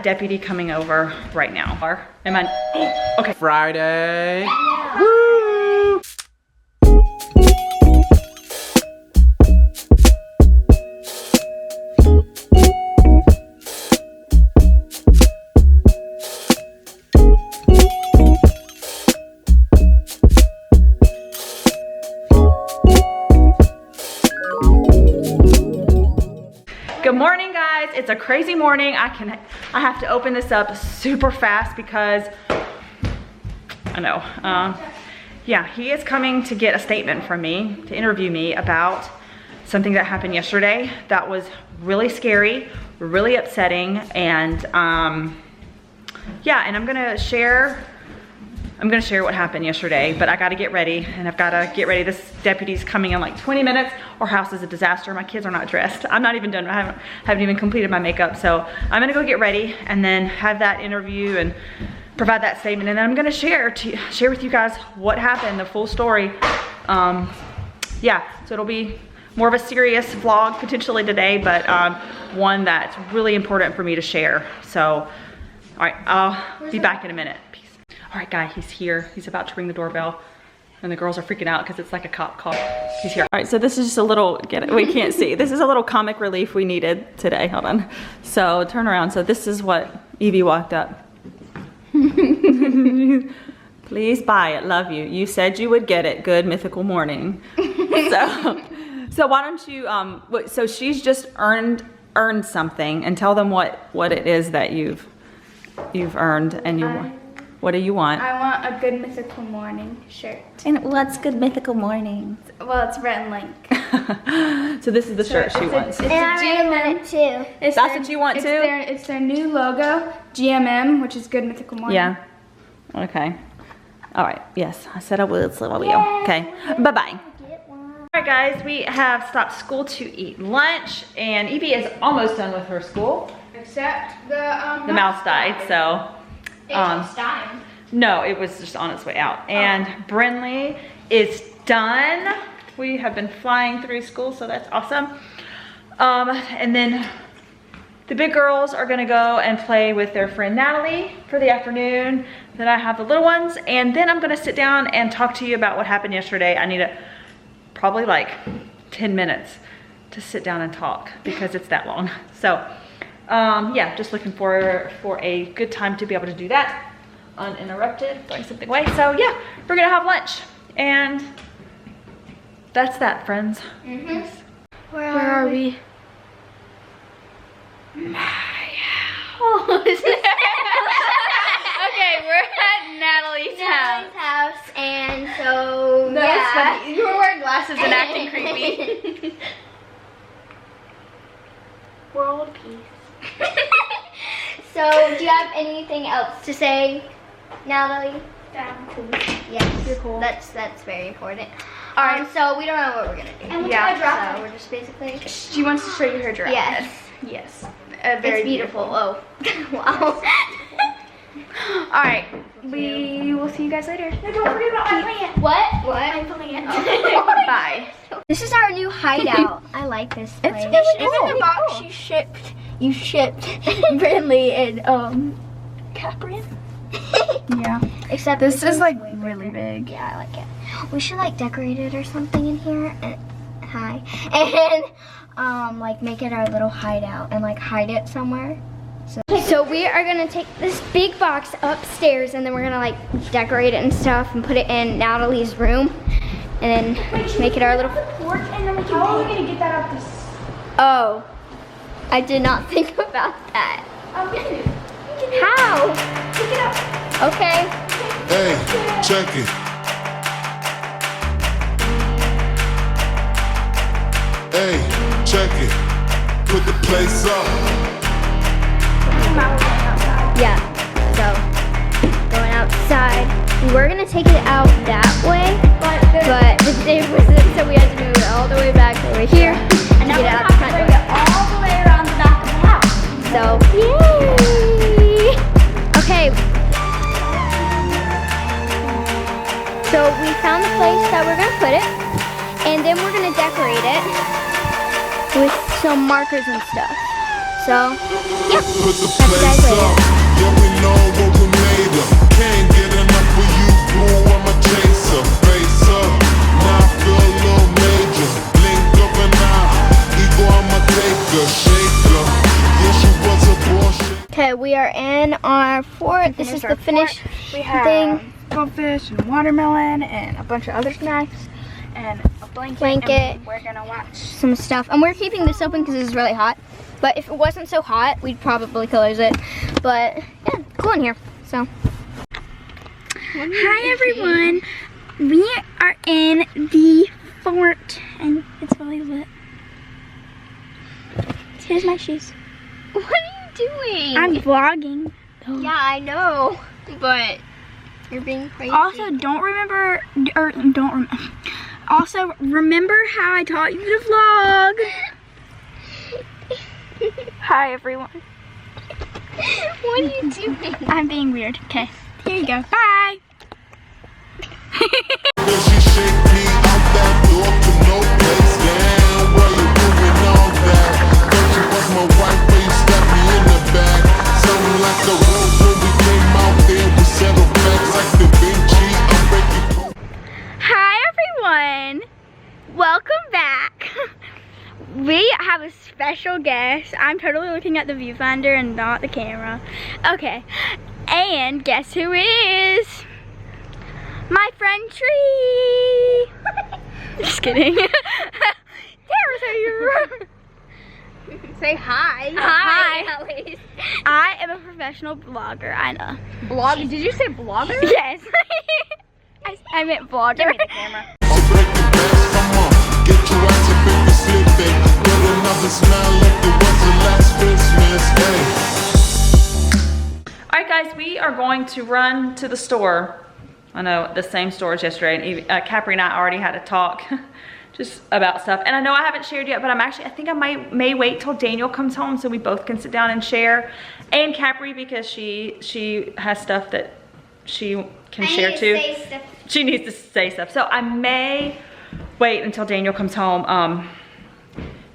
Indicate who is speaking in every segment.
Speaker 1: Deputy coming over right now. Am I? Okay.
Speaker 2: Friday.
Speaker 1: Yeah. Woo! Good morning, guys. It's a crazy morning. I have to open this up super fast because I know. Yeah, he is coming to get a statement from me, to interview me about something that happened yesterday that was really scary, really upsetting, and yeah, and I'm gonna share what happened yesterday, but I gotta get ready, and I've gotta get ready. This deputy's coming in like 20 minutes. Our house is a disaster. My kids are not dressed. I'm not even done. I haven't even completed my makeup. So I'm gonna go get ready and then have that interview and provide that statement. And then I'm gonna share with you guys what happened, the full story. Yeah, so it'll be more of a serious vlog potentially today, but one that's really important for me to share. So, all right, I'll be back in a minute. All right, guy, he's here. He's about to ring the doorbell, and the girls are freaking out because it's like a cop call. He's here. All right, so this is just a little, we can't see. This is a little comic relief we needed today. Hold on. So turn around. So this is what Evie walked up. Please buy it. Love you. You said you would get it. Good mythical morning. So why don't you? So she's just earned something, and tell them what it is that you've earned, and you want. What do you want?
Speaker 3: I want a Good Mythical Morning shirt.
Speaker 4: And what's Good Mythical Morning?
Speaker 3: Well, it's red and link.
Speaker 1: So this is the shirt she wants.
Speaker 3: It's a GMM
Speaker 4: too.
Speaker 1: That's what you want too?
Speaker 3: It's their new logo, GMM, which is Good Mythical Morning.
Speaker 1: Yeah. Okay. All right. Yes, I said I would, so I will. Okay. Bye-bye. All right, guys, we have stopped school to eat lunch, and Evie is almost done with her school.
Speaker 3: Except the
Speaker 1: mouse died, so.
Speaker 3: It's dying.
Speaker 1: No, it was just on its way out. And Brinley is done. We have been flying through school, so that's awesome. And then the big girls are gonna go and play with their friend Natalie for the afternoon. Then I have the little ones, and then I'm gonna sit down and talk to you about what happened yesterday. I need probably like 10 minutes to sit down and talk because it's that long. So. Yeah, just looking for a good time to be able to do that uninterrupted, throwing something away. So yeah, we're gonna have lunch, and that's that, friends.
Speaker 3: Mm-hmm.
Speaker 4: Where are we?
Speaker 3: My house. Okay, we're at Natalie's house,
Speaker 4: and so
Speaker 3: that's funny. You were wearing glasses and acting creepy.
Speaker 4: World peace. So, do you have anything else to say, Natalie?
Speaker 3: Yeah, cool.
Speaker 4: Yes,
Speaker 3: you're cool.
Speaker 4: That's very important.
Speaker 3: All right,
Speaker 4: so we don't know what we're gonna do.
Speaker 3: And
Speaker 4: So we're just basically.
Speaker 3: She wants to show you her dress.
Speaker 4: Yes.
Speaker 3: Yes. Very
Speaker 4: it's beautiful. Oh, wow.
Speaker 3: All right, we will see you guys later.
Speaker 4: No, don't forget about my plant. What? My plant.
Speaker 3: Bye.
Speaker 4: This is our new hideout. I like this place.
Speaker 3: It's really
Speaker 4: Even
Speaker 3: cool.
Speaker 4: the box you shipped Brinley and Kapri.
Speaker 3: Yeah.
Speaker 4: Except
Speaker 3: this is like
Speaker 4: way
Speaker 3: really
Speaker 4: bigger.
Speaker 3: big.
Speaker 4: Yeah, I like it. We should like decorate it or something in here. And like make it our little hideout and like hide it somewhere. So we are gonna take this big box upstairs, and then we're gonna like decorate it and stuff and put it in Natalie's room, and then make it our little
Speaker 3: porch. And then how are we gonna get that up this?
Speaker 4: Oh, I did not think about that.
Speaker 3: How?
Speaker 4: Pick it up. Okay.
Speaker 5: Hey, check it. Hey, check it. Put the place up.
Speaker 4: Yeah. So going outside. We were gonna take it out that way, but the day was in, so we had to move it all the way back over here and get it out the front door.
Speaker 3: all the way around the back of the house.
Speaker 4: So, yay! Okay. So we found the place that we're gonna put it, and then we're gonna decorate it with some markers and stuff. So, yeah,
Speaker 5: Put the
Speaker 4: catch you guys
Speaker 5: place
Speaker 4: later.
Speaker 5: up. Yeah, we know what we made of. Can't get enough of you, boo. I'm a chaser. Face up. Now I feel a little major. Blink of an eye. Ego, I'm a taker. Shaker. Yeah, she was a bullshit.
Speaker 4: Okay, we are in our fort. This is the finished thing.
Speaker 3: Goldfish and watermelon and a bunch of other snacks and a blanket. And we're gonna watch
Speaker 4: Some stuff. And we're keeping this open because it's really hot. But if it wasn't so hot, we'd probably close it. But yeah, cool in here. So.
Speaker 3: Hi everyone, we are in the fort and it's really lit. Here's my shoes.
Speaker 4: What are you doing?
Speaker 3: I'm vlogging.
Speaker 4: Yeah, I know. But you're being crazy.
Speaker 3: Also, also remember how I taught you to vlog. Hi everyone.
Speaker 4: What are you doing?
Speaker 3: I'm being weird. Okay, here you go. Bye.
Speaker 5: Will she shake me out that door to no place? Damn, well, you doing all that. Thought you was my wife, but you stabbed me in the back. Something like the road when we came out there. We settled facts like Da Vinci. I'm breaking cold.
Speaker 3: Hi everyone. Welcome back. We have a special guest. I'm totally looking at the viewfinder and not the camera. Okay, and guess who it is? My friend Tree. Just kidding. There's how you
Speaker 4: Say hi.
Speaker 3: Hi.
Speaker 4: At least.
Speaker 3: I am a professional blogger. I know.
Speaker 4: Blog? Did you say blogger?
Speaker 3: Yes. I meant blogger.
Speaker 4: Give me the camera.
Speaker 5: I'm breaking backs, come on. Get your ass up if you slipping. Get another smile like it was the last Christmas. Hey.
Speaker 1: All right, guys, we are going to run to the store. I know, the same store as yesterday, and Evie, Kapri and I already had a talk just about stuff. And I know I haven't shared yet, but I think I may wait till Daniel comes home so we both can sit down and share. And Kapri, because she has stuff that she can share too. She needs to say stuff. So I may wait until Daniel comes home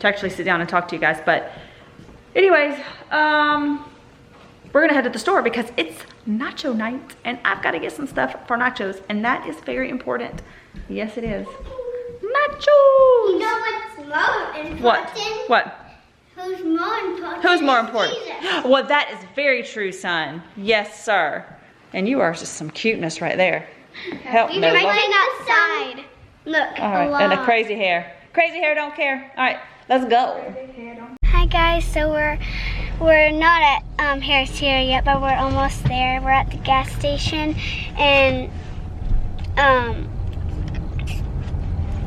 Speaker 1: to actually sit down and talk to you guys. But anyways, we're gonna head to the store because it's nacho night and I've got to get some stuff for nachos, and that is very important. Yes, it is. Nachos!
Speaker 4: You know what's more important?
Speaker 1: What?
Speaker 4: Who's more important?
Speaker 1: Who's more important?
Speaker 4: Jesus.
Speaker 1: Well, that is very true, son. Yes, sir. And you are just some cuteness right there. Help me, Lord.
Speaker 4: outside. Look.
Speaker 1: All right, and a crazy hair. Crazy hair don't care. All right, let's go.
Speaker 3: Hi guys, so we're not at Harris Teeter yet, but we're almost there. We're at the gas station, and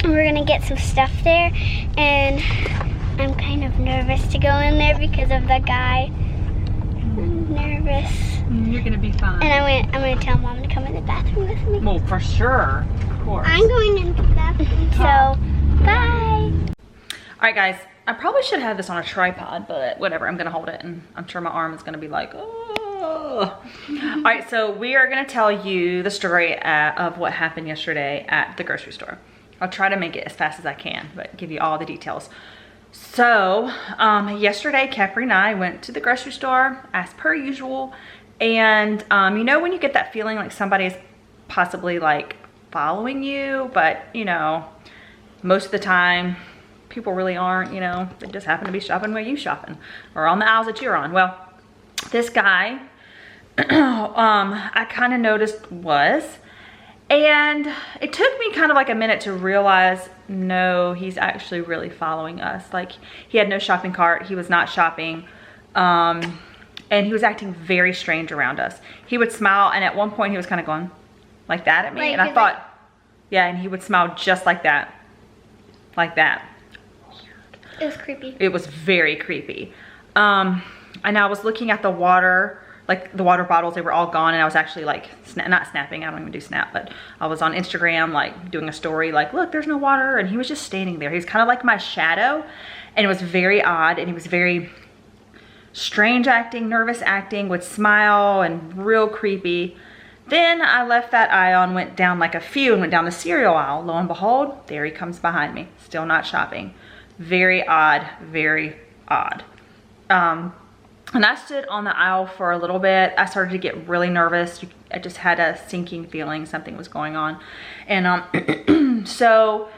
Speaker 3: we're gonna get some stuff there, and I'm kind of nervous to go in there because of the guy. I'm nervous.
Speaker 1: You're gonna be fine.
Speaker 3: And I'm gonna tell Mom to come in the bathroom with me.
Speaker 1: Well, for sure, of course.
Speaker 3: I'm going into the bathroom, so bye.
Speaker 1: All right, guys. I probably should have this on a tripod, but whatever. I'm gonna hold it, and I'm sure my arm is gonna be like, oh. All right, so we are gonna tell you the story of what happened yesterday at the grocery store. I'll try to make it as fast as I can, but give you all the details. So, yesterday, Kapri and I went to the grocery store as per usual, and you know when you get that feeling like somebody's possibly like following you, but you know, most of the time, people really aren't, you know, they just happen to be shopping where you shopping or on the aisles that you're on. Well, this guy, I kind of noticed was, and it took me kind of like a minute to realize, no, he's actually really following us. Like, he had no shopping cart, he was not shopping, and he was acting very strange around us. He would smile, and at one point he was kind of going like that at me,
Speaker 4: Like,
Speaker 1: and I thought, yeah, and he would smile just like that. Like that.
Speaker 3: It was creepy.
Speaker 1: It was very creepy. And I was looking at the water, like the water bottles, they were all gone, and I was actually like, not snapping, I don't even do snap, but I was on Instagram like doing a story like, look, there's no water, and he was just standing there. He was kind of like my shadow, and it was very odd, and he was very strange acting, nervous acting, would smile, and real creepy. Then I left that aisle and went down like a few and went down the cereal aisle. Lo and behold, there he comes behind me, still not shopping. Very odd, very odd. And I stood on the aisle for a little bit. I started to get really nervous. I just had a sinking feeling something was going on. And so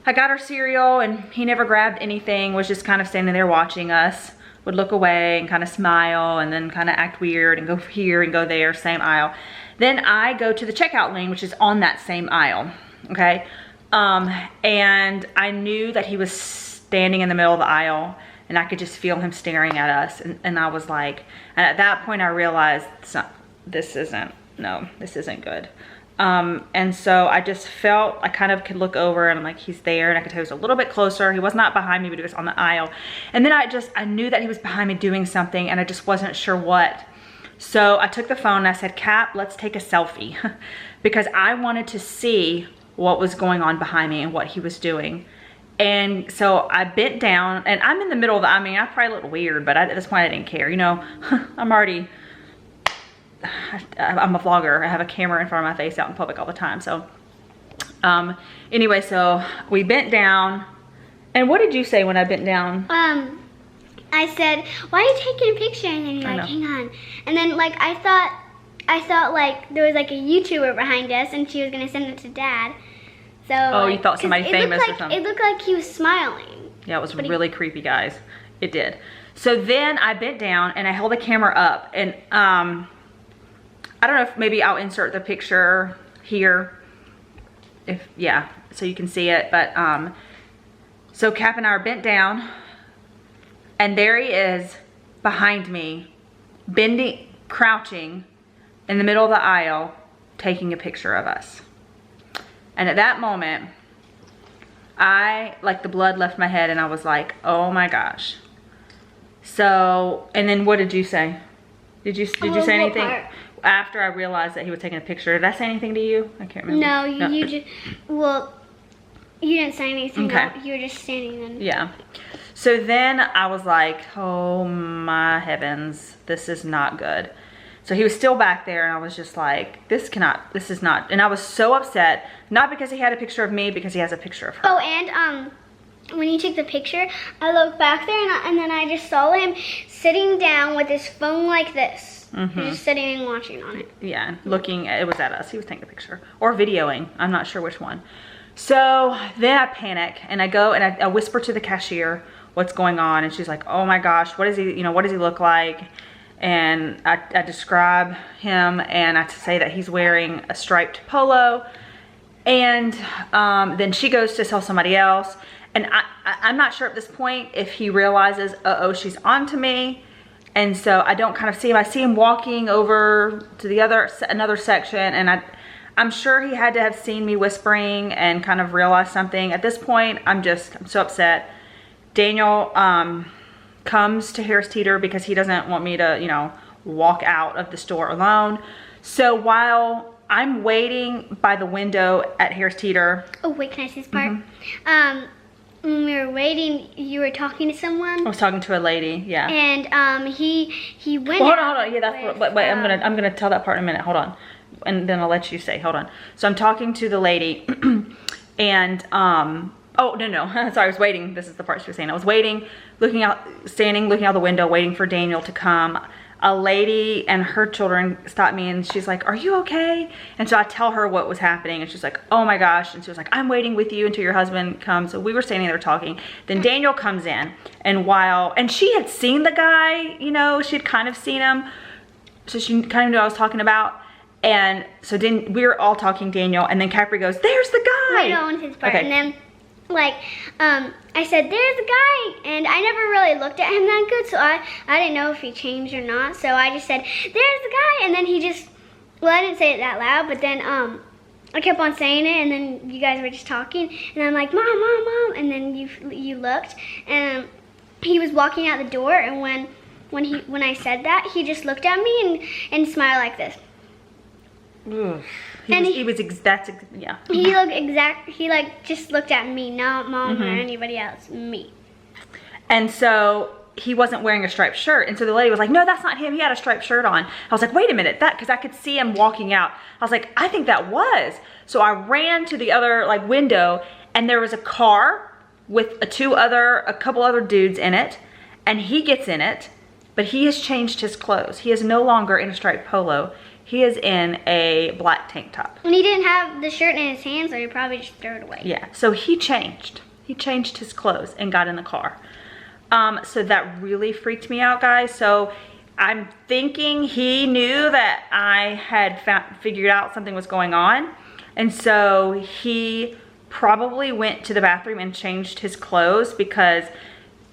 Speaker 1: I got our cereal and he never grabbed anything, was just kind of standing there watching us, would look away and kind of smile and then kind of act weird and go here and go there, same aisle. Then I go to the checkout lane, which is on that same aisle, okay? And I knew that he was standing in the middle of the aisle, and I could just feel him staring at us. And I was like, and at that point I realized this isn't good. And so I just felt, I kind of could look over and I'm like, he's there, and I could tell he was a little bit closer. He was not behind me, but he was on the aisle. And then I knew that he was behind me doing something, and I just wasn't sure what. So I took the phone and I said, Cap, let's take a selfie. Because I wanted to see what was going on behind me and what he was doing. And so I bent down, and I'm in the middle of the, I mean, I probably look weird, but at this point I didn't care. You know, I'm a vlogger. I have a camera in front of my face out in public all the time. So anyway, so we bent down. And what did you say when I bent down?
Speaker 3: I said, why are you taking a picture? And then you're like, hang on. And then like I thought like there was like a YouTuber behind us and she was gonna send it to Dad. So
Speaker 1: oh, you thought somebody famous or something?
Speaker 3: It looked like he was smiling.
Speaker 1: Yeah, it was really creepy, guys. It did. So then I bent down and I held the camera up, and I don't know if maybe I'll insert the picture here, so you can see it. But so Cap and I are bent down, and there he is behind me, crouching in the middle of the aisle, taking a picture of us. And at that moment, like the blood left my head, and I was like, oh my gosh. So, and then what did you say? Did you say anything? After I realized that he was taking a picture, did I say anything to you? I can't remember.
Speaker 3: No, you just, well, you didn't say anything.
Speaker 1: Okay.
Speaker 3: No, you were just standing there.
Speaker 1: Yeah. So then I was like, oh my heavens, this is not good. So he was still back there, and I was just like, this is not, and I was so upset, not because he had a picture of me, because he has a picture of her.
Speaker 3: Oh, and when you took the picture, I looked back there, and then I just saw him sitting down with his phone like this. Just sitting and watching on it.
Speaker 1: Yeah, looking, it was at us. He was taking a picture. Or videoing. I'm not sure which one. So then I panic, and I go and I whisper to the cashier what's going on, and she's like, oh my gosh, what does he look like? And I describe him, and I say that he's wearing a striped polo. And then she goes to tell somebody else. And I'm not sure at this point if he realizes, uh-oh, she's onto me. And so I don't kind of see him. I see him walking over to another section, and I'm sure he had to have seen me whispering and kind of realized something. At this point, I'm so upset. Daniel comes to Harris Teeter because he doesn't want me to, walk out of the store alone. So while I'm waiting by the window at Harris Teeter.
Speaker 3: Oh wait, can I say this part? When we were waiting, you were talking to someone.
Speaker 1: I was talking to a lady, yeah.
Speaker 3: And he went.
Speaker 1: Well, hold on. Yeah, that's what. Wait, I'm gonna tell that part in a minute. Hold on, and then I'll let you say. Hold on. So I'm talking to the lady, and oh no, sorry, I was waiting. This is the part she was saying. I was waiting, looking out the window, waiting for Daniel to come. A lady and her children stopped me, and she's like, are you okay? And so I tell her what was happening, and she's like, oh my gosh. And she was like, I'm waiting with you until your husband comes. So we were standing there talking. Then Daniel comes in, and she had seen the guy, she'd kind of seen him. So she kind of knew what I was talking about. And so then we were all talking, Daniel, and then Kapri goes, there's the guy.
Speaker 3: Right on his part. Okay. And then I said, there's the guy, and I never really looked at him that good, so I didn't know if he changed or not, so I just said, there's the guy, and then he just, well, I didn't say it that loud, but then I kept on saying it, and then you guys were just talking, and I'm like, Mom, and then you looked, and he was walking out the door, and when I said that, he just looked at me and smiled like this. He just looked at me, not Mom or anybody else, me.
Speaker 1: And so he wasn't wearing a striped shirt, and so the lady was like, no, that's not him, he had a striped shirt on. I was like, wait a minute, because I could see him walking out. I was like, I think that was. So I ran to the other window, and there was a car with a couple other dudes in it, and he gets in it, but he has changed his clothes. He is no longer in a striped polo. He is in a black tank top.
Speaker 3: And he didn't have the shirt in his hand, so he probably just threw it away.
Speaker 1: Yeah, so he changed. He changed his clothes and got in the car. So that really freaked me out, guys. So I'm thinking he knew that I had figured out something was going on. And so he probably went to the bathroom and changed his clothes because,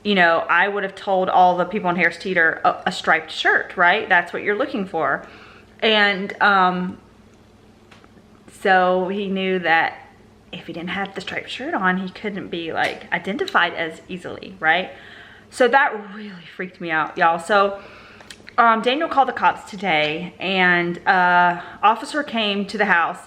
Speaker 1: you know, I would have told all the people in Harris Teeter a striped shirt, right? That's what you're looking for. And so he knew that if he didn't have the striped shirt on, he couldn't be like identified as easily, right? So that really freaked me out, y'all. So Daniel called the cops today, and officer came to the house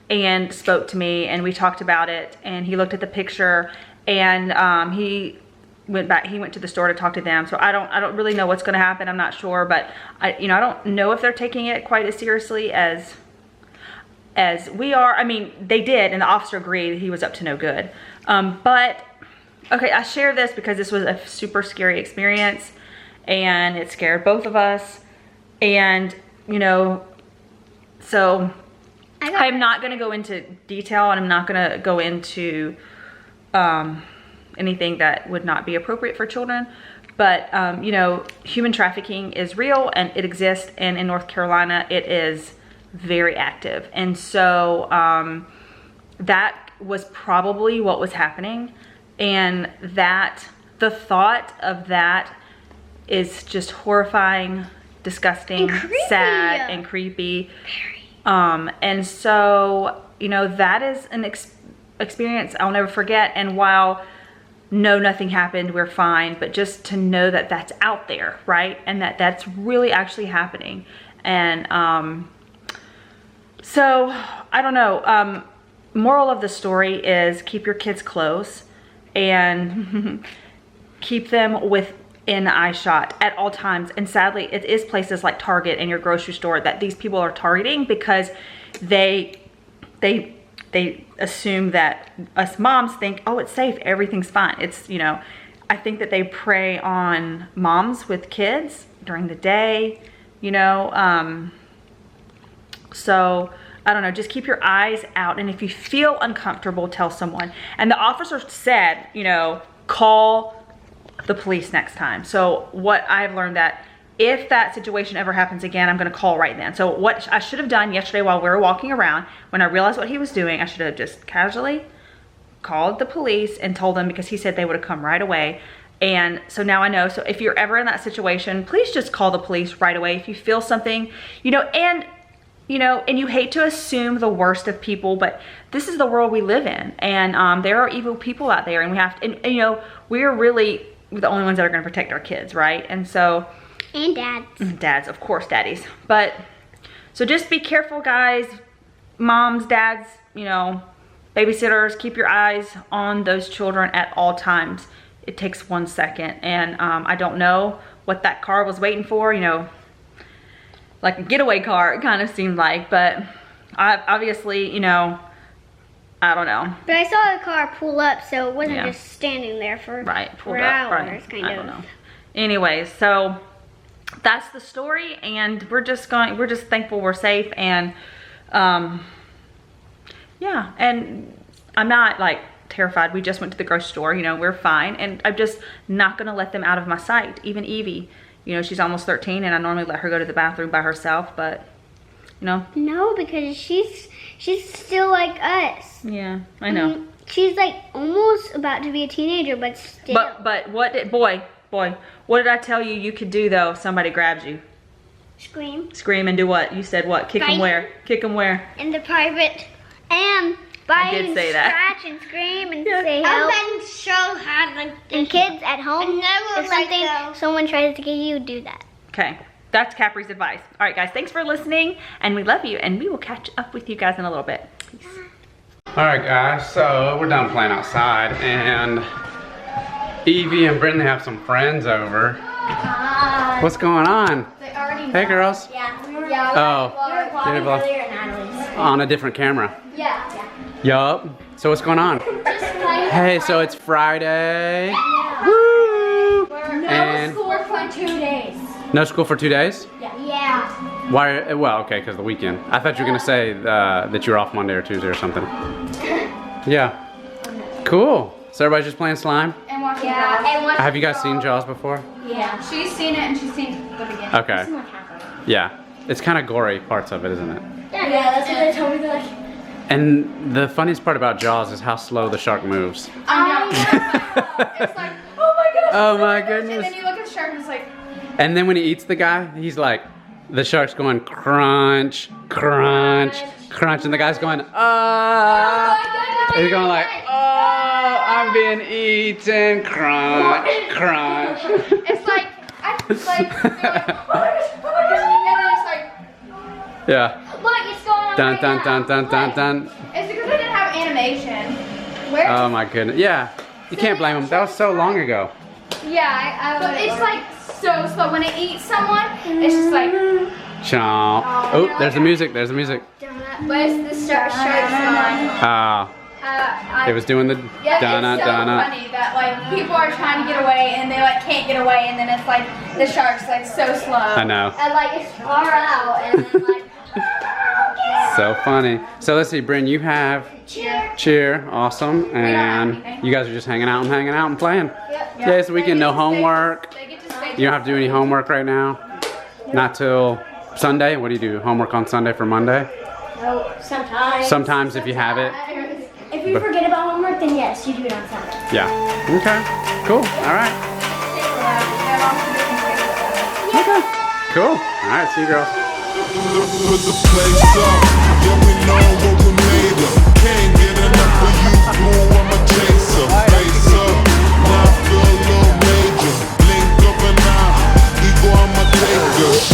Speaker 1: and spoke to me, and we talked about it, and he looked at the picture, and he went back. He went to the store to talk to them. So I don't really know what's going to happen. I'm not sure, but I don't know if they're taking it quite as seriously as we are. I mean, they did, and the officer agreed he was up to no good. But okay, I share this because this was a super scary experience, and it scared both of us. And you know, so I'm not going to go into detail, and I'm not going to go into anything that would not be appropriate for children. But you know, human trafficking is real and it exists, and in North Carolina it is very active. And so that was probably what was happening, and that the thought of that is just horrifying, disgusting, and sad, and creepy. And so, you know, that is an experience I'll never forget. And while no, nothing happened, we're fine, but just to know that that's out there, right? And that that's really actually happening. And so I don't know, moral of the story is keep your kids close and keep them within eye shot at all times. And sadly, it is places like Target and your grocery store that these people are targeting, because they assume that us moms think, oh, it's safe, everything's fine. It's, you know, I think that they prey on moms with kids during the day, you know. So I don't know, just keep your eyes out, and if you feel uncomfortable, tell someone. And the officer said, you know, call the police next time. So what I've learned, that if that situation ever happens again, I'm gonna call right then. So what I should have done yesterday while we were walking around, when I realized what he was doing, I should have just casually called the police and told them, because he said they would have come right away. And so now I know. So if you're ever in that situation, please just call the police right away if you feel something, you know. And you know, and you hate to assume the worst of people, but this is the world we live in, and there are evil people out there, and we have to, and you know, we're really the only ones that are going to protect our kids, right? And so,
Speaker 3: and dads,
Speaker 1: of course, daddies. But so just be careful, guys, moms, dads, you know, babysitters. Keep your eyes on those children at all times. It takes 1 second, and I don't know what that car was waiting for, you know, like a getaway car, it kind of seemed like, but obviously, you know, I don't know.
Speaker 3: But I saw the car pull up, so it wasn't just standing there for hours, kind of.
Speaker 1: I don't know. Anyways, so that's the story, and we're just thankful we're safe, and yeah, and I'm not like terrified. We just went to the grocery store, you know, we're fine, and I'm just not gonna let them out of my sight. Even Evie, you know, she's almost 13, and I normally let her go to the bathroom by herself, but you know. No,
Speaker 3: because she's still like us.
Speaker 1: Yeah, I know.
Speaker 3: She's like almost about to be a teenager, but still.
Speaker 1: But what did, boy, what did I tell you you could do though if somebody grabs you?
Speaker 3: Scream.
Speaker 1: Scream and do what? You said what? Kick them where? Kick them where?
Speaker 3: In the private. And bite and scratch and scream and say help.
Speaker 4: And show how like
Speaker 3: and kids at home, if someone tries to get you, do that.
Speaker 1: Okay, that's Kapri's advice. All right, guys, thanks for listening, and we love you, and we will catch up with you guys in a little bit. Peace.
Speaker 2: All right, guys, so we're done playing outside, and Evie and Brinley have some friends over. What's going on?
Speaker 4: They already
Speaker 2: Hey, girls.
Speaker 4: Yeah.
Speaker 2: Oh, on a different camera.
Speaker 4: Yeah.
Speaker 2: Yup. So what's going on? Hey, so it's Friday.
Speaker 4: Yeah.
Speaker 2: Woo!
Speaker 4: No school for 2 days.
Speaker 2: No school for 2 days?
Speaker 4: Yeah.
Speaker 2: Why? Well, okay, because the weekend. I thought you were gonna say that you were off Monday or Tuesday or something. Yeah. Cool. So everybody's just playing slime?
Speaker 3: And watching
Speaker 4: Yeah.
Speaker 3: Jaws.
Speaker 4: And
Speaker 2: Have you guys seen Jaws before?
Speaker 3: Yeah. She's seen it and she's seen the beginning.
Speaker 2: Okay. Yeah. It's kind of gory parts of it, isn't it?
Speaker 4: Yeah, that's what they told me. Like,
Speaker 2: And the funniest part about Jaws is how slow the shark moves.
Speaker 3: I know. It's like, oh my gosh.
Speaker 2: Oh my
Speaker 3: And
Speaker 2: goodness.
Speaker 3: then you look at the shark and it's like,
Speaker 2: And then when he eats the guy, he's like, the shark's going crunch, crunch, crunch, and the guy's going, ah. He's going like, oh, I'm being eaten, crunch, crunch.
Speaker 3: it's like, they're like, oh my gosh, and then it's like,
Speaker 2: Yeah.
Speaker 4: look, it's going on
Speaker 2: Dun
Speaker 4: right
Speaker 2: dun
Speaker 4: now.
Speaker 2: dun dun dun dun.
Speaker 3: it's because they didn't have animation. Where?
Speaker 2: Oh my goodness. Yeah. You can't blame him. That was so long ago.
Speaker 3: Yeah, but it's like so slow. When it eats someone, it's just like,
Speaker 2: Chomp. Oh, there's the music. There's the music.
Speaker 3: but it's the shark line.
Speaker 2: Ah. It was doing the
Speaker 3: Yeah,
Speaker 2: dun
Speaker 3: it's so
Speaker 2: dun.
Speaker 3: funny that like people are trying to get away and they like can't get away, and then it's like the shark's like so slow.
Speaker 2: I know.
Speaker 4: And like it's far out, and then like.
Speaker 2: So funny. So let's see, Bryn, you have cheer, awesome, and you guys are just hanging out and playing.
Speaker 3: Yep.
Speaker 2: Yeah, it's the weekend, no homework.
Speaker 3: They get to stay.
Speaker 2: You don't have to do any homework right now. Not till Sunday. What do you do? Homework on Sunday for Monday?
Speaker 4: No, sometimes.
Speaker 2: Sometimes if you have it.
Speaker 4: If you forget about homework, then yes, you do it on Sunday.
Speaker 2: Yeah. Okay. Cool. All right. Okay. Cool. All right. See you girls.
Speaker 5: Put the place up, yeah we know what we made of. Can't get enough of you, boo, I'm a chaser. Face up, now I feel a little major. Blink of an eye, ego I'm a taker.